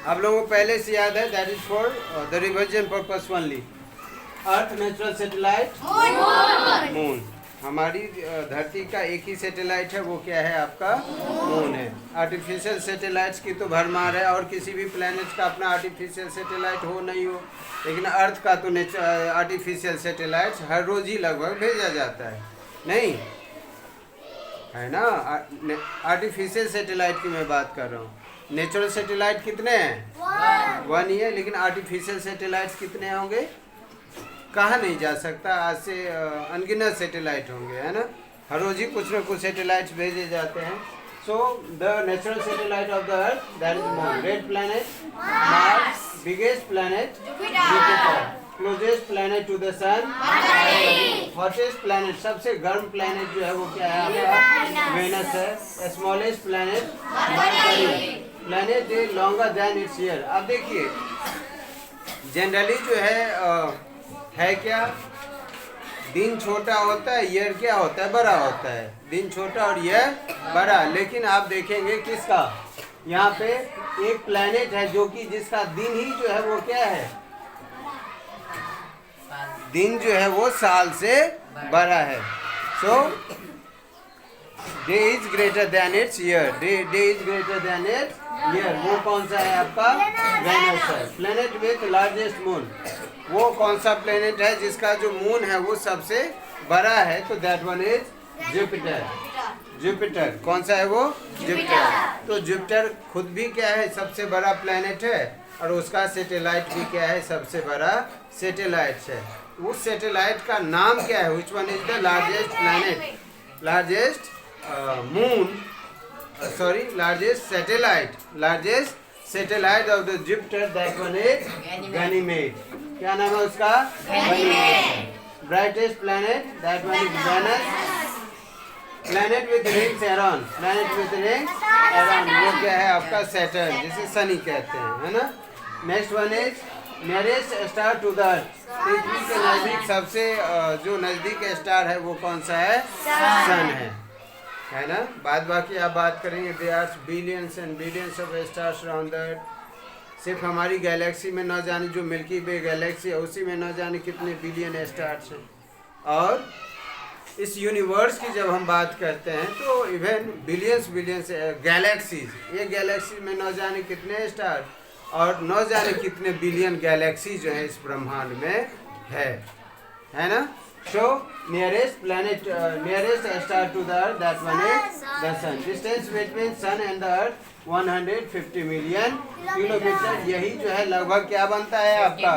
आप लोगों को पहले से याद है, that is for the revision purpose only. Earth natural satellite moon. हमारी धरती का एक ही सैटेलाइट है, वो क्या है आपका मून है। आर्टिफिशियल सैटेलाइट्स की तो भरमार है, और किसी भी प्लैनेट का अपना आर्टिफिशियल सैटेलाइट हो नहीं हो, लेकिन अर्थ का तो आर्टिफिशियल सैटेलाइट्स हर रोज ही लगभग भेजा जाता है, नहीं है ना। आर्टिफिशियल सैटेलाइट की मैं बात कर रहा हूँ। नेचुरल सैटेलाइट कितने हैं? वन ही है, लेकिन आर्टिफिशियल सैटेलाइट्स कितने होंगे कहा नहीं जा सकता। आज से अनगिनत सैटेलाइट होंगे, है ना। हर रोज ही कुछ ना कुछ सैटेलाइट्स भेजे जाते हैं। So the natural satellite of the earth, that is moon. Red planet Mars, biggest planet Jupiter, closest planet to the sun hottest planet, सबसे गर्म प्लैनेट जो है वो क्या है आपका वेनस है। Smallest planet mercury, planet is longer than its year. अब देखिए जनरली जो है क्या, दिन छोटा होता है, ईयर क्या होता है बड़ा होता है। दिन छोटा और ईयर बड़ा, लेकिन आप देखेंगे किसका, यहाँ पे एक प्लैनेट है जो कि जिसका दिन ही जो है वो क्या है, दिन जो है वो साल से बड़ा है। So day is greater than its year, day is greater than its year. वो कौन सा है आपका वेनस है। प्लैनेट विथ लार्जेस्ट मून, वो कौन सा प्लेनेट है जिसका जो मून है वो सबसे बड़ा है, तो that one is Jupiter. Jupiter कौन सा है वो, जुपिटर। तो जुपिटर खुद भी क्या है सबसे बड़ा प्लेनेट है, और उसका सैटेलाइट भी क्या है सबसे बड़ा सैटेलाइट है। उस सैटेलाइट का नाम क्या है, which one is the largest planet, largest moon, sorry largest satellite, largest satellite of the Jupiter, that one is Ganymede. क्या नाम है उसका, Ganymede. Brightest planet, that one is Venus. Planet with rings around, planet with rings around, वो क्या है आपका Saturn, जिसे सनी कहते हैं, है ना। Next one is nearest star to the earth, पृथ्वी के नजदीक सबसे जो नजदीक स्टार है वो कौन सा है, सन है ना। बाद बाकी आप बात करेंगे, there are billions and billions of stars around the earth. सिर्फ हमारी गैलेक्सी में न जाने जो मिल्की वे गैलेक्सी है उसी में न जाने कितने बिलियन स्टार्स हैं। और इस यूनिवर्स की जब हम बात करते हैं तो इवन बिलियंस गैलेक्सीज, ये गैलेक्सी में न जाने कितने स्टार और न जाने कितने बिलियन गैलेक्सी जो है इस ब्रह्मांड में है ना। So nearest planet, nearest star to the earth, that one is the sun. Distance between sun and the earth 150 million kilometre. यही जो है लगभग क्या बनता है आपका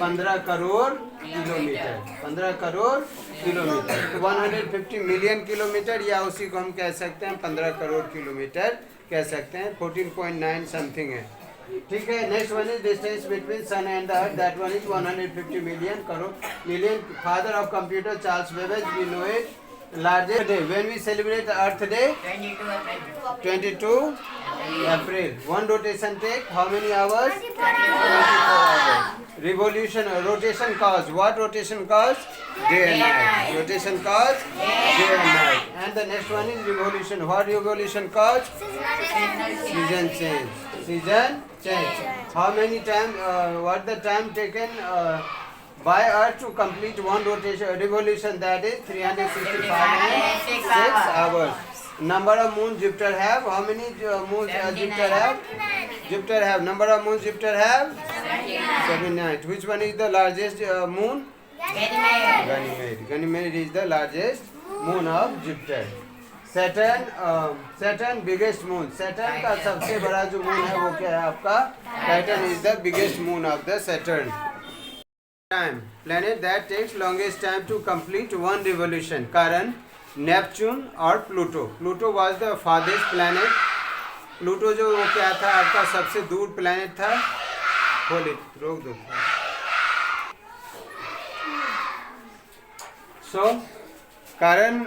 15 करोड़ किलोमीटर, 15 करोड़ किलोमीटर। तो 150 मिलियन किलोमीटर, या उसी को हम कह सकते हैं 15 करोड़ किलोमीटर कह सकते हैं, 14.9 समथिंग है, ठीक है। Next one is distance between sun and the earth, that one is 150 million crore million. Father of computer Charles Babbage, we know it. Largest day when we celebrate earth day, 22 April. One rotation take how many hours? 24 hours. Revolution, rotation cause what? Rotation cause day and night. Rotation cause day and night. And the next one is revolution. What revolution cause? Season change. Season change. How many time? What the time taken by Earth to complete one rotation revolution? That is 365 and 6 hours. Number of moons Jupiter have. How many moons Jupiter have? Jupiter have. Number of moons Jupiter have? 79. Which one is the largest moon? Ganymede. Ganymede is the largest moon of Jupiter. Saturn biggest moon. Saturn का सबसे बड़ा जो moon है वो क्या है आपका Titan is the biggest moon of the Saturn. Time. Planet that takes longest time to complete one revolution. कारण नेपच्यून और Pluto. Pluto was the farthest planet. Pluto जो वो क्या था आपका सबसे दूर प्लैनेट था। खोले रोक दो। सो कारण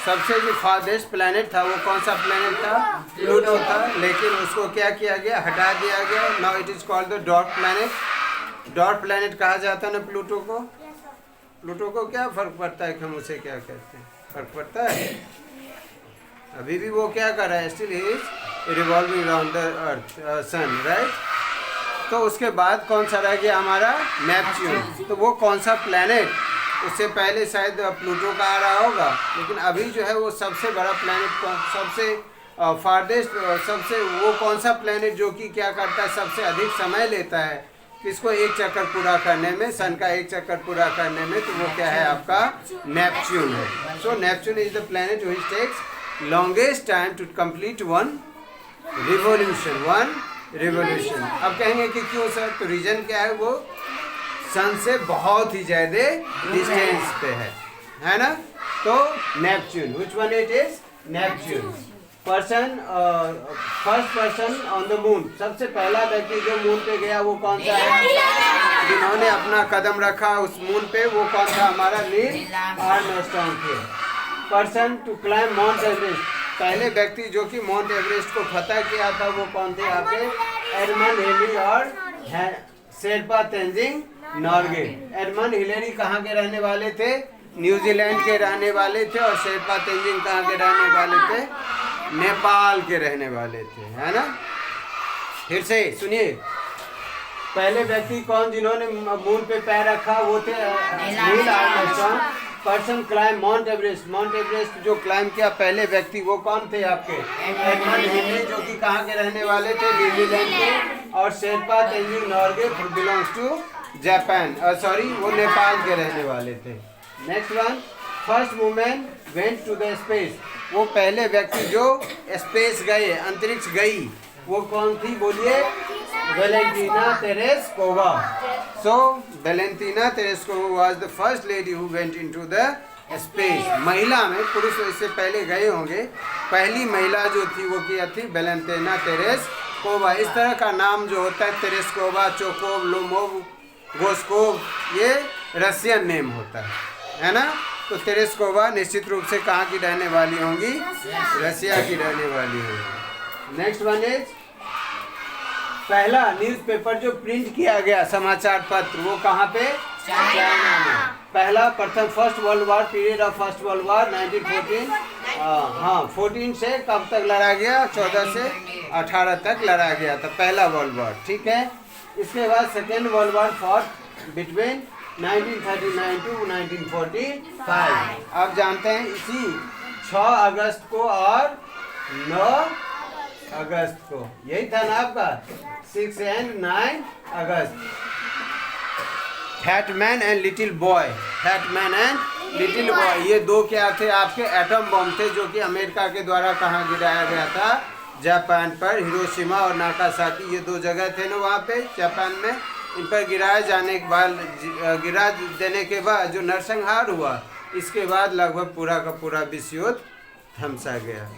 सबसे जो फार्देस्ट प्लैनेट था वो कौन सा प्लैनेट था, प्लूटो था, लेकिन उसको क्या किया गया, हटा दिया गया। Now it is called the dot planet. Dot planet कहा जाता है ना प्लूटो को। प्लूटो को क्या फर्क पड़ता है कि हम उसे क्या कहते हैं, फर्क पड़ता है? अभी भी वो क्या कर रहा है, still he is revolving around the earth sun, right. तो उसके बाद कौन सा रह गया हमारा नेपच्यून। तो वो कौन सा प्लैनेट, उससे पहले शायद प्लूटो का आ रहा होगा, लेकिन अभी जो है वो सबसे बड़ा प्लैनेट, सबसे फारदेस्ट, सबसे वो कौन सा प्लैनेट जो कि क्या करता है, सबसे अधिक समय लेता है किसको एक चक्कर पूरा करने में, सन का एक चक्कर पूरा करने में, तो वो क्या है आपका नेपच्यून है। So Neptune is the planet which takes longest time to complete one revolution. अब कहेंगे कि क्यों सर, तो रीजन क्या है, वो सन से बहुत ही ज्यादा डिस्टेंस पे है ना। तो Neptune, which one it is Neptune. Person, first person on the moon, सबसे पहला व्यक्ति जो मून पे गया वो कौन सा है, जिन्होंने अपना कदम रखा उस मून पे, वो कौन था हमारा नील आर्मस्ट्रांग थे। Person to climb Mount Everest, पहले व्यक्ति जो कि माउंट एवरेस्ट को फतह किया था वो कौन थे आपके, एडमंड हिलरी और शेरपा तेंजिंग नॉर्गे। एडमंड हिलरी कहाँ के रहने वाले थे, न्यूजीलैंड के रहने वाले थे, और शेरपा तेंजिंग कहाँ के रहने वाले थे, नेपाल के रहने वाले थे, है ना। फिर से सुनिए, पहले व्यक्ति कौन जिन्होंने मून पे पैर रखा, वो थे Neil Armstrong. Person climb Mount Everest, Mount Everest जो क्लाइम किया पहले व्यक्ति वो कौन थे आपके, एडमंड हिलरी जो कि कहाँ के रहने वाले थे, न्यूजीलैंड के, और Sherpa Tenzing Norgay belongs to Japan, sorry वो नेपाल के रहने वाले थे। Next one, first women went to the space, वो पहले व्यक्ति जो स्पेस गए, अंतरिक्ष गई, वो कौन थी बोलिए, Valentina Tereshkova. So Valentina Tereshkova was the first lady who went into the space. महिला में, पुरुष इससे पहले गए होंगे, पहली महिला जो थी वो क्या थी, वेलेंटीना तेरेस्कोवा। इस तरह का नाम जो होता है, तेरेस्कोवा, चोकोव, लोमोव, गोस्कोव, ये रशियन नेम होता है ना। तो तेरेस्कोवा निश्चित रूप से कहाँ की रहने वाली होंगी, रशिया की रहने वाली होंगी। नेक्स्ट वन इज, पहला न्यूज़पेपर जो प्रिंट किया गया, समाचार पत्र, वो कहाँ पे, चाइना में। पहला प्रथम first world war, period of first world war 1914, हाँ 14 से कब तक लड़ा गया, 14 से 18 तक लड़ा गया था पहला वर्ल्ड वॉर, ठीक है। इसके बाद second world war fought between 1939 to 1945। आप जानते हैं इसी 6 अगस्त को और 9 अगस्त को, यही था ना आपका 6 and 9 August. Fat man and little boy, fat man and little boy, ये दो क्या थे आपके, एटम बम थे जो कि अमेरिका के द्वारा कहाँ गिराया गया था, जापान पर। हिरोशिमा और नागासाकी, ये 2 जगह थे ना वहाँ पे जापान में। इन पर गिराए जाने के बाद, गिरा देने के बाद जो नरसंहार हुआ, इसके बाद लगभग पूरा का पूरा विश्व युद्ध थमसा गया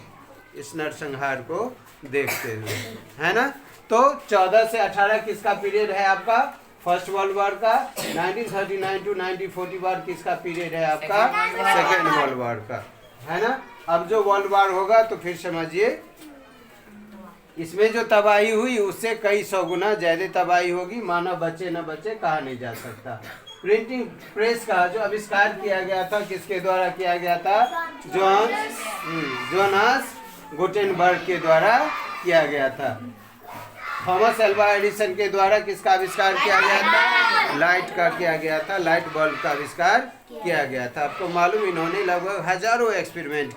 इस नरसंहार को देखते हुए, है ना। तो 14 से 18 किसका पीरियड है आपका, फर्स्ट वर्ल्ड वॉर का। 1939 टू 1941 किसका पीरियड है आपका, सेकेंड वर्ल्ड वॉर का, है ना। अब जो वर्ल्ड वॉर होगा तो फिर समझिए इसमें जो तबाही हुई उससे कई 100 गुना ज़्यादा तबाही होगी। मानव बचे न बचे कहा नहीं जा सकता। प्रिंटिंग प्रेस का जो आविष्कार किया गया था किसके द्वारा किया गया था, जोनास गुटेनबर्ग के द्वारा किया गया था। थॉमस अल्वा एडिसन के द्वारा किसका आविष्कार किया गया था, लाइट का किया गया था, लाइट बल्ब का आविष्कार किया गया था। आपको मालूम, इन्होंने लगभग हजारों एक्सपेरिमेंट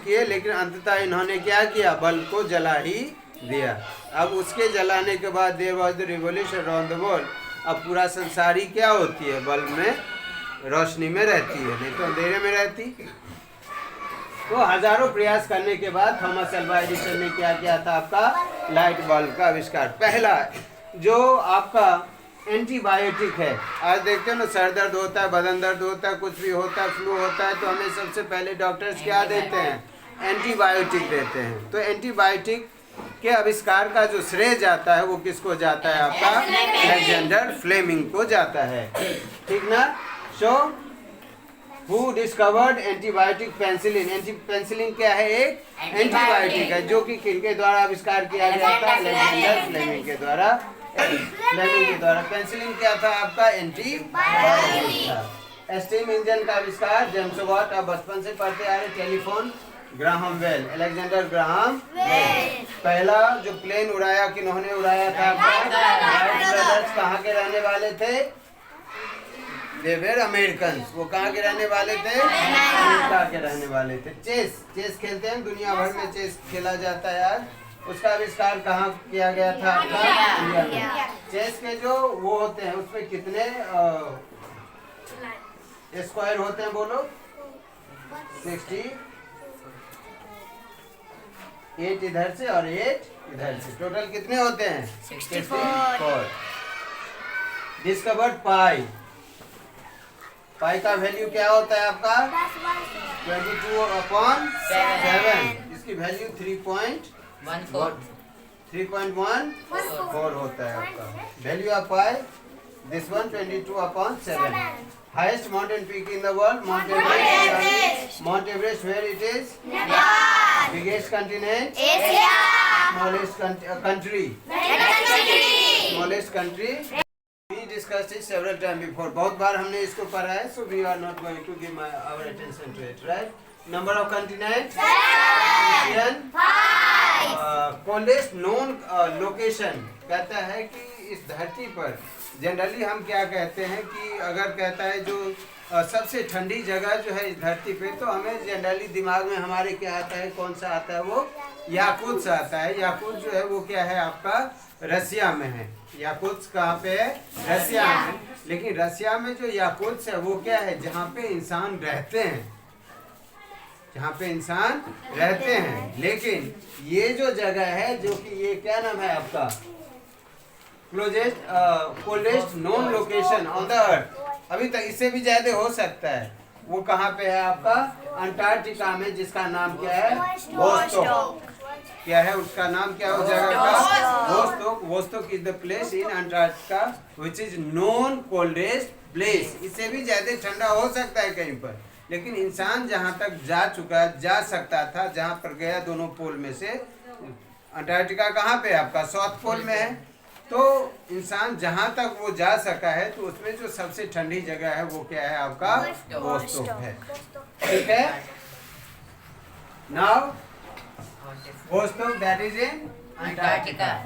किए, लेकिन अंततः इन्होंने क्या किया, बल्ब को जला ही दिया। अब उसके जलाने के बाद there was the revolution around the world. अब पूरा संसार ही क्या होती है, बल्ब में रोशनी में रहती है, नहीं तो अंधेरे में रहती। तो हजारों प्रयास करने के बाद थॉमस अल्वा एडिसन ने क्या किया था, आपका लाइट बल्ब का आविष्कार। पहला जो आपका एंटीबायोटिक है, आज देखते हो ना, सर दर्द होता है, बदन दर्द होता है, कुछ भी होता है, फ्लू होता है, तो हमें सबसे पहले डॉक्टर्स क्या देते हैं, एंटीबायोटिक देते हैं। तो एंटीबायोटिक के आविष्कार का जो श्रेय जाता है वो किसको जाता है, आपका अलेक्जेंडर फ्लेमिंग को जाता है, ठीक ना। So who discovered antibiotic penicillin. Penicillin क्या है, एक एंटीबायोटिक है जो कि किनके द्वारा आविष्कार किया गया था, अलेक्जेंडर फ्लेमिंग के द्वारा। पेंसिलिन क्या था आपका, एंटीबायोटिक था। स्टीम इंजन का आविष्कार जेम्स वाट। आप बचपन से पढ़ते आ रहे, telephone Graham Bell, Alexander Graham Bell. पहला जो प्लेन उड़ाया किन्होंने उड़ाया था? Wright brothers. कहाँ के रहने वाले थे? They were American. वो कहाँ के रहने वाले थे? अमेरिका के रहने वाले थे। चेस खेलते हैं, दुनिया भर में चेस खेला जाता है आज। उसका आविष्कार कहाँ किया गया था? इंडिया में। चेस के जो वो होते हैं उसमें कितने स्क्वायर होते हैं बोलो? 68 इधर से और 8 इधर से, टोटल कितने होते हैं? 64। डिस्कवर्ड पाई। पाई का वैल्यू क्या होता है आपका? 22/7। इसकी वैल्यू 3.14 होता है आपका value of pi. This one 22/7। Highest mountain peak in the world? Mount Everest. Mount Everest where it is? Nepal. Biggest continent? Asia. Smallest country? Smallest country? We discussed it several times before. बहुत बार हमने इसको पढ़ा है, so we are not going to give our attention to it, right? Number of continents? 7. Coldest known location कहता है कि इस धरती पर जनरली हम क्या कहते हैं कि अगर कहता है जो सबसे ठंडी जगह जो है इस धरती पे, तो हमें जनरली दिमाग में हमारे क्या आता है? कौन सा आता है? वो याकुत्स आता है। याकुत्स जो है वो क्या है आपका? रसिया में है। याकुत्स कहाँ पे है? रसिया में। लेकिन रसिया में जो याकुत्स है वो क्या है? जहाँ पे इंसान रहते हैं, जहाँ पे इंसान रहते हैं। लेकिन ये जो जगह है जो कि ये क्या नाम है आपका? Coldest known location on the earth. अभी तक इससे भी ज्यादा हो सकता है। वो कहाँ पे है आपका? अंटार्कटिका में, जिसका नाम क्या है? वोस्टोक। क्या है उसका नाम? क्या है उस जगह का? Vostok. Vostok is the place in Antarctica which is known coldest place. इससे भी ज्यादा ठंडा हो सकता है कहीं पर, लेकिन इंसान जहाँ तक जा सकता था, जहाँ पर गया दोनों पोल में से, अंटार्कटिका कहाँ पे है आपका? साउथ पोल में है। तो इंसान जहाँ तक वो जा सका है, तो उसमें जो सबसे ठंडी जगह है वो क्या है आपका? वोस्टोक है। ठीक है। Now Vostok that is in Antarctica.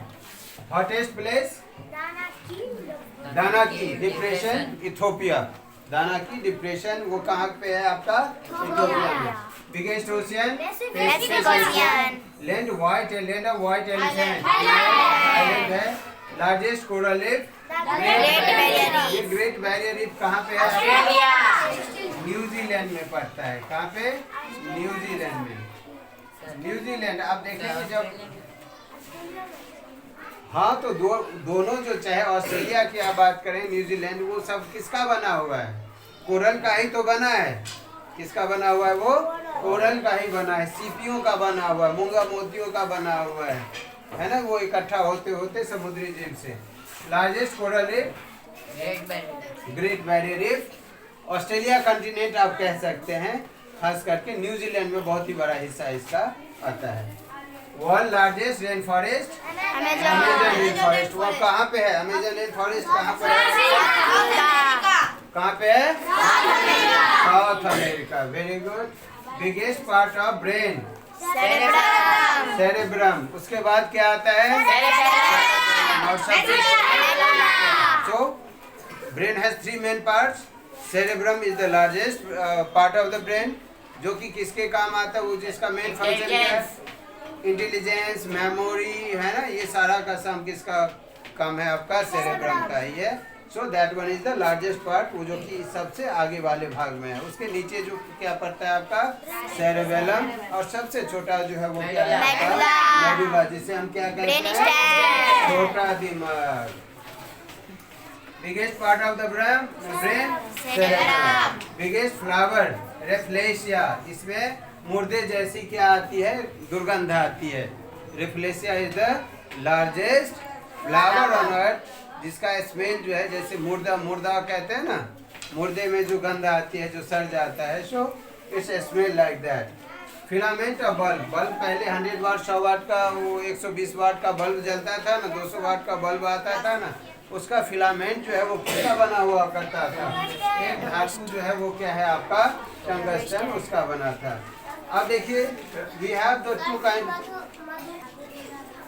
Hottest place? Danakil depression, Ethiopia. Danakil depression वो कहाँ पे है आपका? इथियोपिया में। Biggest ocean? लैंड व्हाइट है, land of white elephant island है। Largest coral reef? ये ग्रेट बैरियर रीफ कहाँ पे है? न्यूजीलैंड में पड़ता है। कहाँ पे? न्यूजीलैंड में। न्यूजीलैंड आप देखेंगे जब, हाँ, तो दोनों जो चाहे ऑस्ट्रेलिया की आप बात करें, न्यूजीलैंड, वो सब किसका बना हुआ है? कोरल का ही तो बना है। किसका बना हुआ है? वो कोरल का ही बना है, सीपियों का बना हुआ है, मूंगा मोतियों का बना हुआ है ना? वो इकट्ठा होते होते समुद्री जीव से। Largest coral reef? Great barrier reef. Australia continent आप कह सकते हैं, खास करके न्यूजीलैंड में बहुत ही बड़ा हिस्सा इसका आता है। World largest rain forest? Amazon rain forest. वो कहाँ पे है? अमेज़न रेन फॉरेस्ट कहाँ पे है? कहाँ पे है? South America. Very good. Biggest part of brain? Cerebrum. उसके बाद क्या आता है? So brain has 3 main parts. Cerebrum is the largest part of the brain, जो कि किसके काम आता है? वो जिसका मेन फंक्शन क्या है? इंटेलिजेंस, मेमोरी, है ना? ये सारा का सम किसका काम है आपका? सेरेब्रम का ही है। So that one is the largest part, वो जो कि सबसे आगे वाले भाग में है। उसके नीचे जो क्या पड़ता है आपका? सेरेबेलम। और सबसे छोटा जो है वो क्या है आपका? मेडुला, जिसे हम क्या कहते हैं? छोटा दिमाग। Biggest part of the brain? Cerebellum. Biggest flower? Rafflesia. इसमें मुर्दे जैसी क्या आती है? दुर्गंध आती है। Rafflesia is the largest flower on earth, जिसका स्मेल जो है जैसे मुर्दा कहते हैं ना, मुर्दे में जो गंध आती है, जो सड़ जाता है, so it's smell like that. Filament of bulb? Bulb पहले 100 वाट 100 वाट का, वो 120 वाट का बल्ब जलता था ना, 200 वाट का बल्ब आता था ना, उसका फिलामेंट जो है वो किसका बना हुआ करता था? एक धातु जो है वो क्या है आपका? टंगस्टन, उसका बना था। अब देखिए, वी हैव द 2 काइंड।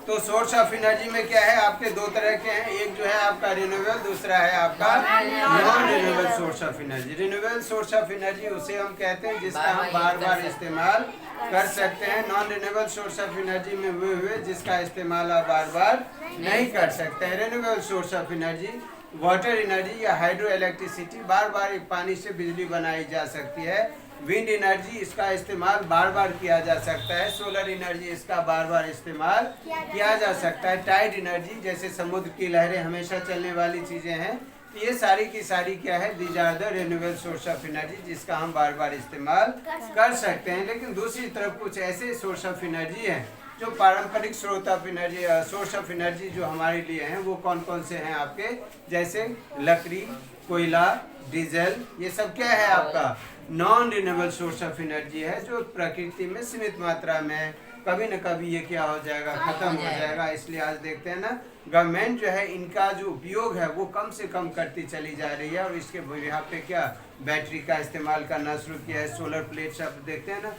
तो सोर्स ऑफ एनर्जी में क्या है आपके दो तरह के हैं, एक जो है आपका रिन्यूएबल, दूसरा है आपका non renewable source of energy. Renewable source of energy उसे हम कहते हैं जिसका हम बार बार इस्तेमाल कर सकते हैं। Non renewable source of energy में वो हुए जिसका इस्तेमाल आप बार बार नहीं कर सकते हैं। Renewable source of energy water energy या हाइड्रो इलेक्ट्रिसिटी, बार बार पानी से बिजली बनाई जा सकती है। विंड एनर्जी, इसका इस्तेमाल बार बार किया जा सकता है। सोलर एनर्जी, इसका बार बार इस्तेमाल किया जा सकता है। टाइड एनर्जी, जैसे समुद्र की लहरें हमेशा चलने वाली चीज़ें हैं, तो ये सारी की सारी क्या है, these are the renewable source of energy जिसका हम बार बार इस्तेमाल कर सकते हैं। लेकिन दूसरी तरफ कुछ ऐसे सोर्स ऑफ एनर्जी हैं जो पारंपरिक स्रोत of energy, source of energy जो हमारे लिए हैं, वो कौन कौन से हैं आपके, जैसे लकड़ी, कोयला, डीजल, ये सब क्या है आपका non renewable source of energy है जो प्रकृति में सीमित मात्रा में, कभी न कभी ये क्या हो जाएगा, खत्म हो जाएगा। इसलिए आज देखते हैं ना, गवर्नमेंट जो है इनका जो उपयोग है वो कम से कम करती चली जा रही है। और इसके यहाँ पे क्या बैटरी का इस्तेमाल करना शुरू किया है। सोलर प्लेट्स आप देखते हैं ना,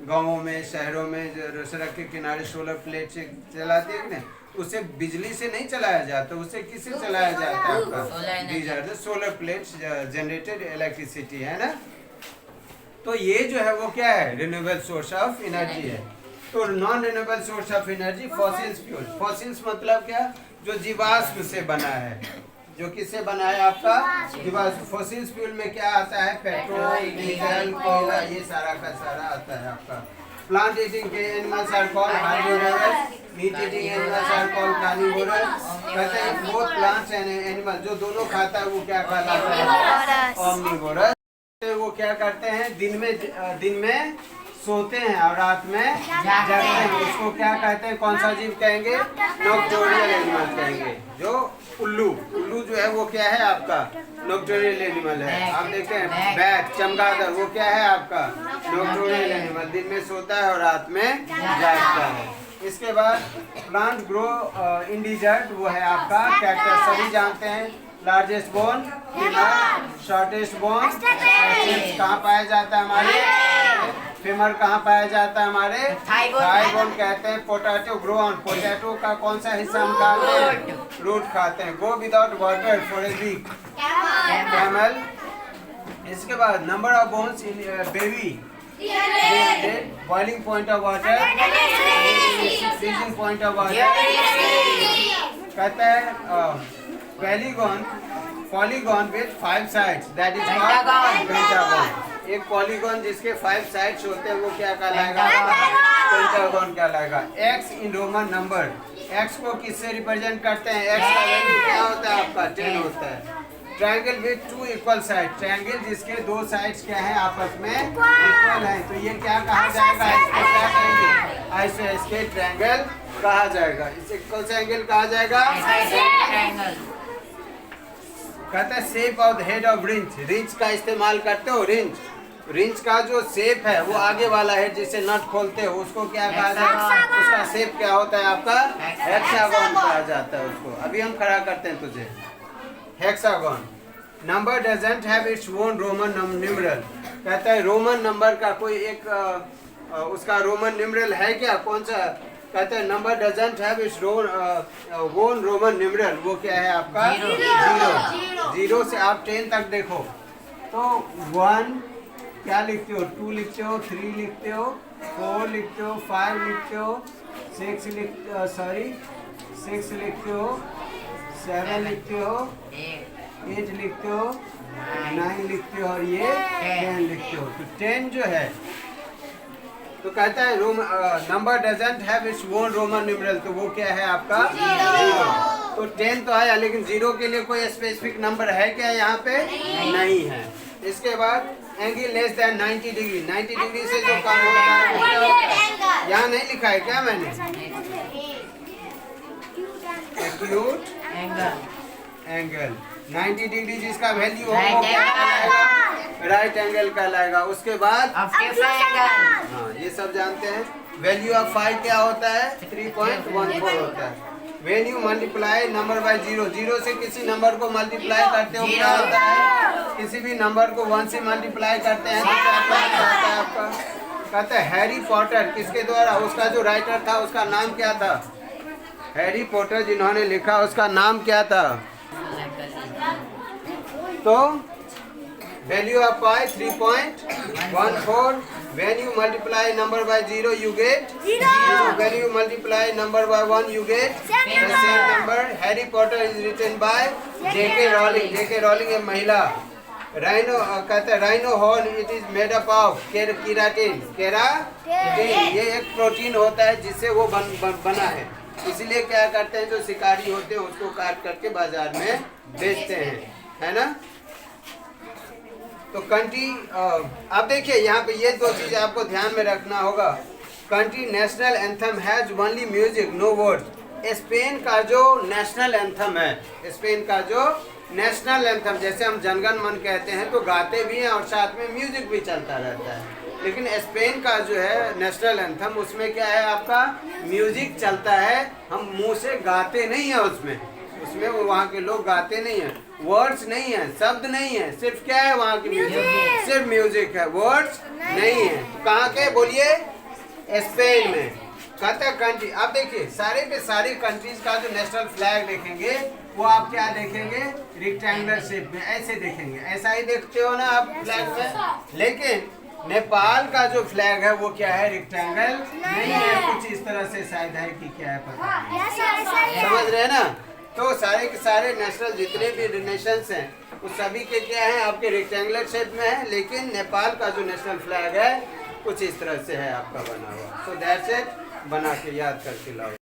गाँवों में, शहरों में जो सड़क के किनारे सोलर प्लेट से चलाते हैं ना, उसे बिजली से नहीं चलाया जाता, उसे किससे चलाया जाता है आपका, these are the solar plates generated electricity, है ना। तो ये जो है वो क्या है, रिन्यूएबल सोर्स ऑफ एनर्जी है। तो non renewable source of energy fossils fuel. Fossils मतलब क्या, जो जीवाश्म से बना है, जो किससे बना है आपका, जीवाश्म। फॉसिल्स फ्यूल में क्या आता है, पेट्रोल, डीजल, कोयला, ये सारा का सारा आता है आपका। प्लांट ईटिंग के animals are called herbivorous, meat eating animals are called carnivorous. कहते हैं बोथ प्लांट्स एंड एनिमल, जो दोनों खाता है वो क्या कहलाता है, ऑम्निवोरस। वो क्या करते हैं, दिन में सोते हैं और रात में जागते हैं। उसको क्या कहते हैं, कौन सा जीव कहेंगे, नॉक्टोरियल एनिमल कहेंगे। जो उल्लू जो है वो क्या है आपका, नॉक्टोरियल एनिमल है। आप देखते हैं बैट, चमगादड़, वो क्या है आपका, नॉक्टोरियल एनिमल, दिन में सोता है और रात में जागता है। इसके बाद प्लांट ग्रो इन डिजर्ट, वो है आपका कैक्टस। सभी जानते हैं लार्जेस्ट बोन, शॉर्टेस्ट बोन, कहाँ पाया जाता है हमारे, फेमर कहाँ पाया जाता है हमारे, थाई बोन कहते हैं। पोटैटो ग्रो ऑन, पोटैटो का कौन सा हिस्सा हम खाते हैं, रूट खाते हैं। Go without water for a week, camel. इसके बाद number of bones in baby, boiling point of water, freezing point of water. कहता है polygon with 5 sides, that is called pentagon. एक पॉलीगॉन जिसके 5 साइड्स होते हैं वो क्या कहलाएगा, पेंटागन कहलाएगा। X in Roman number, x को किससे रिप्रेजेंट करते हैं, एक्स का वैल्यू क्या होता है आपका, 10 होता है। Triangle with 2 equal side, triangle जिसके 2 साइड्स क्या है आपस में इक्वल है, तो ये क्या कहा जाएगा, इसको क्या कहेंगे, आइसोस्केल ट्रायंगल कहा जाएगा। इसे कौन सा एंगल कहा जाएगा, ट्रायंगल। कहता है shape of the head of wrench, wrench का इस्तेमाल करते हो, रिंच का जो शेप है वो आगे वाला है जिसे नट खोलते हो उसको क्या कहा जाएगा, उसका शेप क्या होता है आपका, हेक्सागोन कहा जाता है उसको। अभी हम खड़ा करते हैं तुझे, hexagon. Number doesn't have its own Roman numeral, कहता है रोमन नंबर का कोई एक उसका रोमन न्यूमरल है क्या, कौन सा, कहते हैं number doesn't have its own Roman numeral, वो क्या है आपका, जीरो से आप 10 तक देखो तो 1 क्या लिखते हो, 2 लिखते हो, 3 लिखते हो, 4 लिखते हो, 5 लिखते हो, 6 लिखते हो, 6 लिखते हो, 7 लिखते हो, 8 लिखते हो, 9 लिखते हो और ये 10 लिखते हो। तो 10 जो है तो कहता है number doesn't have its own Roman numeral, तो वो क्या है आपका, 0। तो 10 तो आया, लेकिन 0 के लिए कोई स्पेसिफिक नंबर है क्या यहाँ पे, नहीं है। इसके बाद angle less than 90 degree, 90 degree से जो कम होता है, यहाँ नहीं लिखा है क्या मैंने, एक्यूट एंगल 90 डिग्री जिसका वैल्यू होगा राइट एंगल कहलाएगा। उसके बाद हाँ ये सब जानते हैं। वैल्यू ऑफ फाई क्या होता है, 3.14 होता है। When you multiply number by 0, 0 से किसी नंबर को मल्टीप्लाई करते हो क्या होता है, किसी भी नंबर को 1 से मल्टीप्लाई करते हैं तो क्या होता है आपका, कहते हैं हैरी पॉटर किसके द्वारा, उसका जो राइटर था उसका नाम क्या था? हैरी पॉटर जिन्होंने लिखा उसका नाम क्या था? तो value of pi 3.14. When you multiply number by 0 you get 0. When you multiply number by 1 you get the same number. Harry Potter is written by J.K. Rowling. J.K. Rowling एक महिला. Rhino कहते हैं rhino horn it is made up of keratin. ये एक protein होता है जिससे वो बना है. इसलिए क्या करते हैं, जो शिकारी होते हैं उसको काट करके बाजार में बेचते हैं, है ना? तो कंट्री आप देखिए यहाँ पे ये दो चीज़ आपको ध्यान में रखना होगा. Country national anthem has only music no words. Spain का जो नेशनल एंथम है, स्पेन का जो नेशनल एंथम, जैसे हम जनगण मन कहते हैं तो गाते भी हैं और साथ में म्यूजिक भी चलता रहता है, लेकिन स्पेन का जो है नेशनल एंथम उसमें क्या है, आपका म्यूजिक चलता है. हम मुंह से गाते नहीं हैं उसमें वो वहाँ के लोग गाते नहीं हैं, वर्ड्स नहीं है, शब्द नहीं है, सिर्फ क्या है वहाँ की म्यूजिक, सिर्फ म्यूजिक है, वर्ड्स नहीं है. कहाँ के बोलिए? स्पेन में. कहता है कंट्री. आप देखिए सारे के सारे कंट्रीज का जो नेशनल फ्लैग देखेंगे वो आप क्या देखेंगे, रेक्टेंगुलर शेप में ऐसे देखेंगे. ऐसा ही देखते हो ना आप फ्लैग में. लेकिन नेपाल का जो फ्लैग है वो क्या है, रेक्टेंगल नहीं है, कुछ इस तरह से शायद है कि क्या है पता नहीं. समझ रहे हैं ना? तो सारे के सारे नेशनल जितने भी नेशंस हैं वो सभी के क्या है, आपके रेक्टेंगुलर शेप में है. लेकिन नेपाल का जो नेशनल फ्लैग है कुछ इस तरह से है आपका बना हुआ. So that's it. बना के याद करके लाओ.